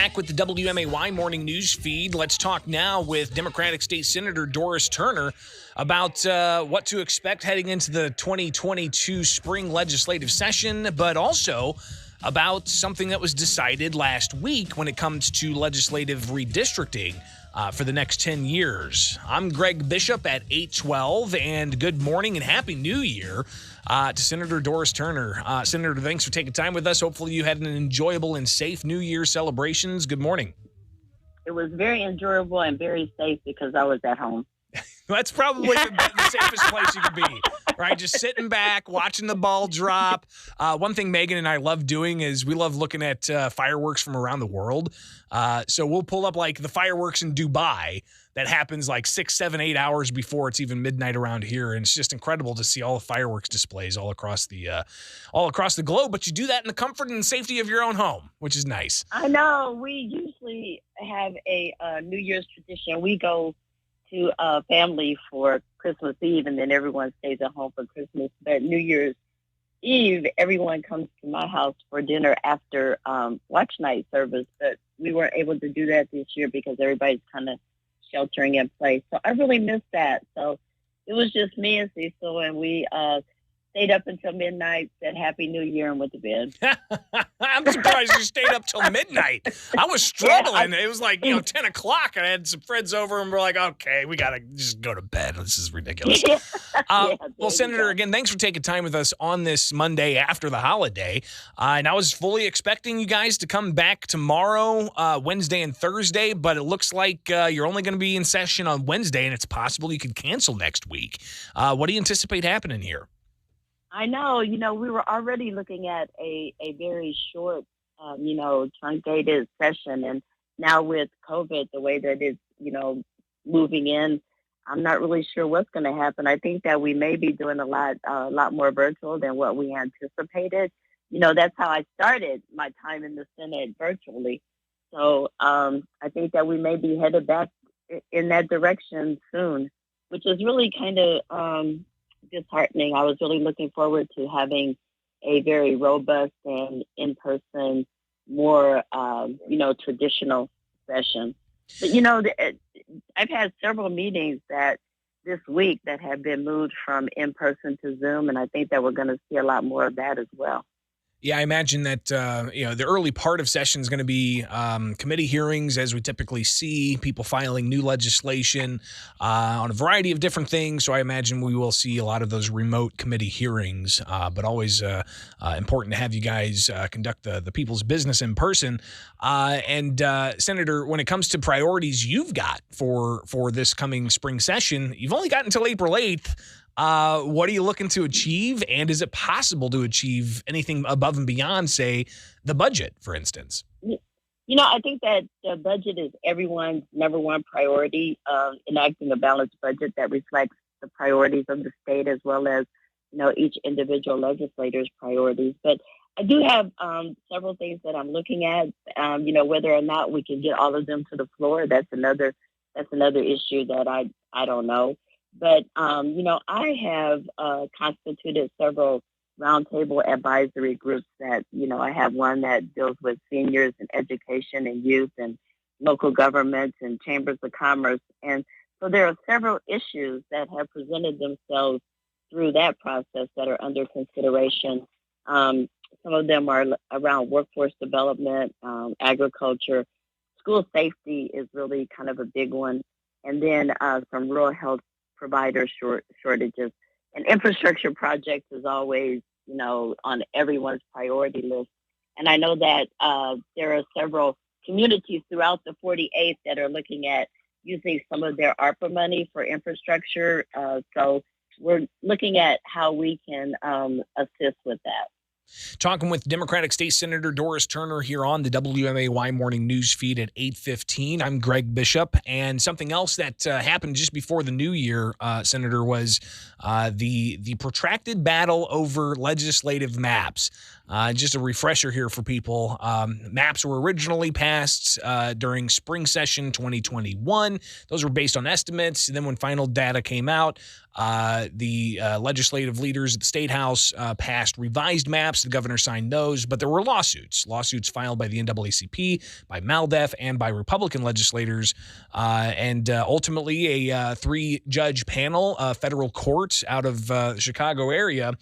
back with the WMAY morning news feed. Let's talk now with Democratic State Senator Doris Turner about what to expect heading into the 2022 spring legislative session, but also about something that was decided last week when it comes to legislative redistricting for the next 10 years. I'm Greg Bishop at 812, and good morning and Happy New Year to Senator Doris Turner. Senator, thanks for taking time with us. Hopefully you had an enjoyable and safe New Year celebrations. Good morning. It was very enjoyable and very safe because I was at home. That's probably the safest place you could be, right? Just sitting back, watching the ball drop. One thing Megan and I love doing is we love looking at fireworks from around the world. So we'll pull up like the fireworks in Dubai that happens like 6, 7, 8 hours before it's even midnight around here. And it's just incredible to see all the fireworks displays all across the globe. But you do that in the comfort and safety of your own home, which is nice. I know. We usually have a New Year's tradition. We go to family for Christmas Eve, and then everyone stays at home for Christmas. But New Year's Eve, everyone comes to my house for dinner after watch night service. But we weren't able to do that this year because everybody's kind of sheltering in place. So I really missed that. So it was just me and Cecil, and we stayed up until midnight, said Happy New Year, and went to bed. I'm surprised you stayed up till midnight. I was struggling. It was like, 10 o'clock. I had some friends over, and we're like, okay, we got to just go to bed. This is ridiculous. Well, Senator, again, thanks for taking time with us on this Monday after the holiday. And I was fully expecting you guys to come back tomorrow, Wednesday and Thursday, but it looks like you're only going to be in session on Wednesday, and it's possible you could cancel next week. What do you anticipate happening here? I know, we were already looking at a very short, truncated session. And now with COVID, the way that it's, moving in, I'm not really sure what's going to happen. I think that we may be doing a lot more virtual than what we anticipated. That's how I started my time in the Senate virtually. So I think that we may be headed back in that direction soon, which is really kind of disheartening. I was really looking forward to having a very robust and in-person, more, traditional session. But, I've had several meetings that this week that have been moved from in-person to Zoom, and I think that we're going to see a lot more of that as well. Yeah, I imagine that, the early part of session is going to be committee hearings, as we typically see, people filing new legislation on a variety of different things. So I imagine we will see a lot of those remote committee hearings, but always important to have you guys conduct the people's business in person. And Senator, when it comes to priorities you've got for this coming spring session, you've only got until April 8th. What are you looking to achieve? And is it possible to achieve anything above and beyond, say, the budget, for instance? I think that the budget is everyone's number one priority, enacting a balanced budget that reflects the priorities of the state as well as, each individual legislator's priorities. But I do have several things that I'm looking at, whether or not we can get all of them to the floor. That's another issue that I don't know. But, I have constituted several roundtable advisory groups that, I have one that deals with seniors and education and youth and local governments and chambers of commerce. And so there are several issues that have presented themselves through that process that are under consideration. Some of them are around workforce development, agriculture. School safety is really kind of a big one. And then some rural health provider shortages, and infrastructure projects is always, on everyone's priority list. And I know that there are several communities throughout the 48th that are looking at using some of their ARPA money for infrastructure. So we're looking at how we can assist with that. Talking with Democratic State Senator Doris Turner here on the WMAY morning news feed at 8:15. I'm Greg Bishop, and something else that happened just before the new year, Senator, was the protracted battle over legislative maps. Just a refresher here for people. Maps were originally passed during spring session 2021. Those were based on estimates. And then when final data came out, the legislative leaders at the State House passed revised maps. The governor signed those, but there were lawsuits filed by the NAACP, by MALDEF, and by Republican legislators. And ultimately, a three-judge panel, federal court out of the Chicago area,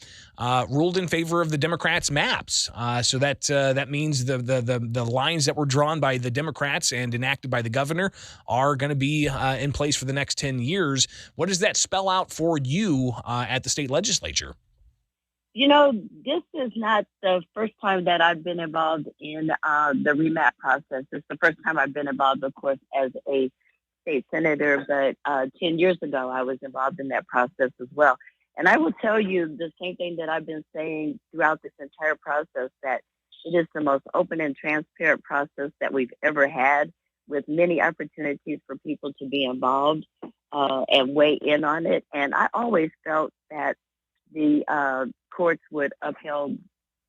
ruled in favor of the Democrats' maps. So that means the lines that were drawn by the Democrats and enacted by the governor are going to be in place for the next 10 years. What does that spell out for you at the state legislature? This is not the first time that I've been involved in the remap process. It's the first time I've been involved, of course, as a state senator, but 10 years ago, I was involved in that process as well. And I will tell you the same thing that I've been saying throughout this entire process, that it is the most open and transparent process that we've ever had, with many opportunities for people to be involved and weigh in on it. And I always felt that the courts would uphold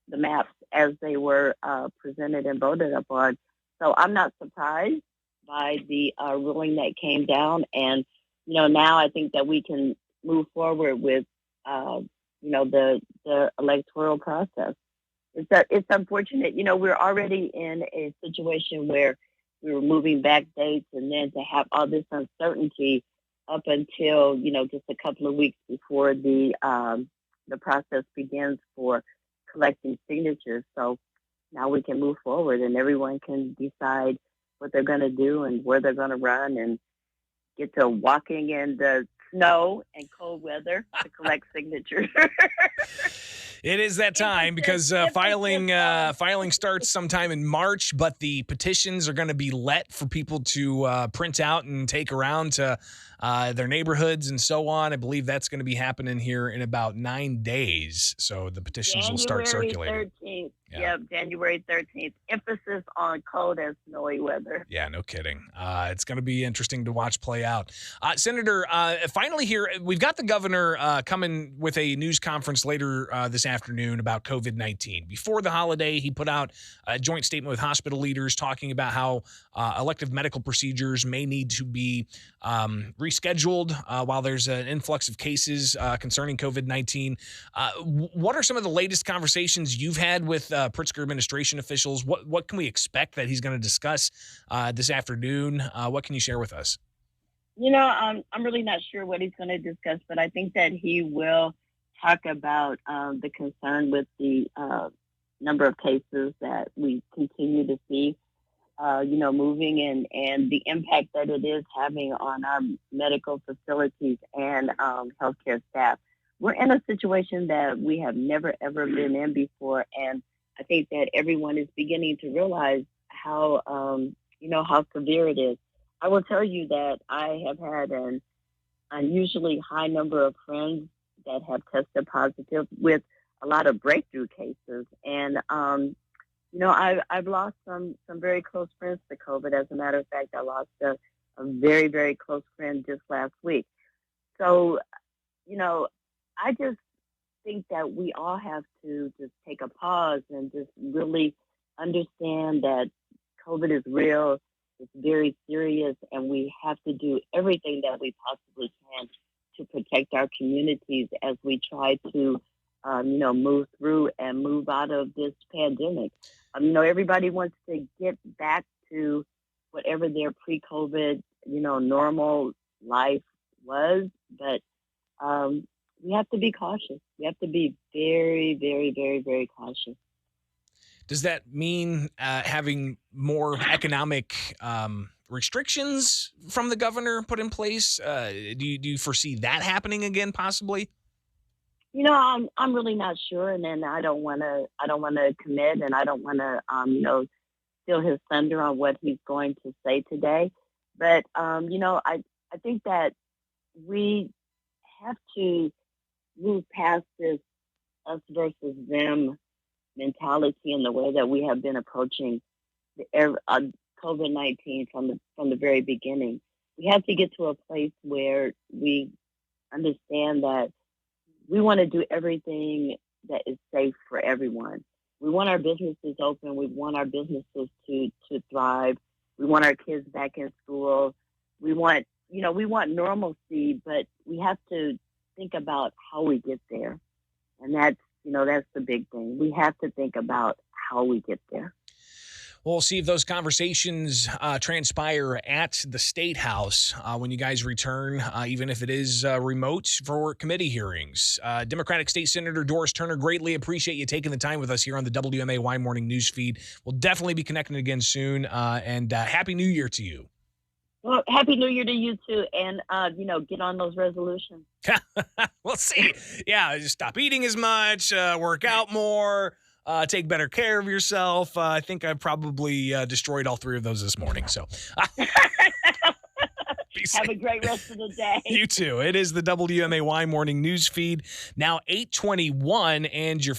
the maps as they were presented and voted upon. So I'm not surprised by the ruling that came down. And, now I think that we can move forward with, the electoral process. It's unfortunate. We're already in a situation where we were moving back dates, and then to have all this uncertainty up until, just a couple of weeks before the process begins for collecting signatures. So now we can move forward and everyone can decide what they're going to do and where they're going to run, and get to walking in the snow and cold weather to collect signatures. It is that time because filing starts sometime in March, but the petitions are going to be let for people to print out and take around to their neighborhoods and so on. I believe that's going to be happening here in about 9 days. So the petitions will start circulating. 13th. Yep, January 13th. Emphasis on cold and snowy weather. Yeah, no kidding. It's going to be interesting to watch play out. Senator, finally here, we've got the governor coming with a news conference later this afternoon about COVID-19. Before the holiday, he put out a joint statement with hospital leaders talking about how elective medical procedures may need to be rescheduled while there's an influx of cases concerning COVID-19. What are some of the latest conversations you've had with Pritzker administration officials? What can we expect that he's going to discuss this afternoon? What can you share with us? I'm really not sure what he's going to discuss, but I think that he will talk about the concern with the number of cases that we continue to see, moving, and the impact that it is having on our medical facilities and healthcare staff. We're in a situation that we have never, ever been in before, and I think that everyone is beginning to realize how, how severe it is. I will tell you that I have had an unusually high number of friends that have tested positive, with a lot of breakthrough cases. And, I've lost some very close friends to COVID. As a matter of fact, I lost a very, very close friend just last week. So, I just think that we all have to just take a pause and just really understand that COVID is real, it's very serious, and we have to do everything that we possibly can to protect our communities as we try to, move through and move out of this pandemic. Everybody wants to get back to whatever their pre-COVID, normal life was, but we have to be cautious. We have to be very, very, very, very cautious. Does that mean having more economic restrictions from the governor put in place? Do you foresee that happening again, possibly? I'm really not sure, and then I don't want to commit, and I don't want to, steal his thunder on what he's going to say today. But I think that we have to move past this us versus them mentality in the way that we have been approaching the COVID-19 from the very beginning. We have to get to a place where we understand that we want to do everything that is safe for everyone. We want our businesses open. We want our businesses to thrive. We want our kids back in school. We want normalcy, but we have to think about how we get there. And that's the big thing. We have to think about how we get there. We'll see if those conversations transpire at the State House when you guys return, even if it is remote for committee hearings. Democratic State Senator Doris Turner, greatly appreciate you taking the time with us here on the WMAY Morning News Feed. We'll definitely be connecting again soon, and Happy New Year to you. Well, Happy New Year to you too, and get on those resolutions. We'll see. Yeah, just stop eating as much, work out more. Take better care of yourself. I think I've probably destroyed all three of those this morning. So have a great rest of the day. You too. It is the WMAY Morning News Feed. Now 8:21, and your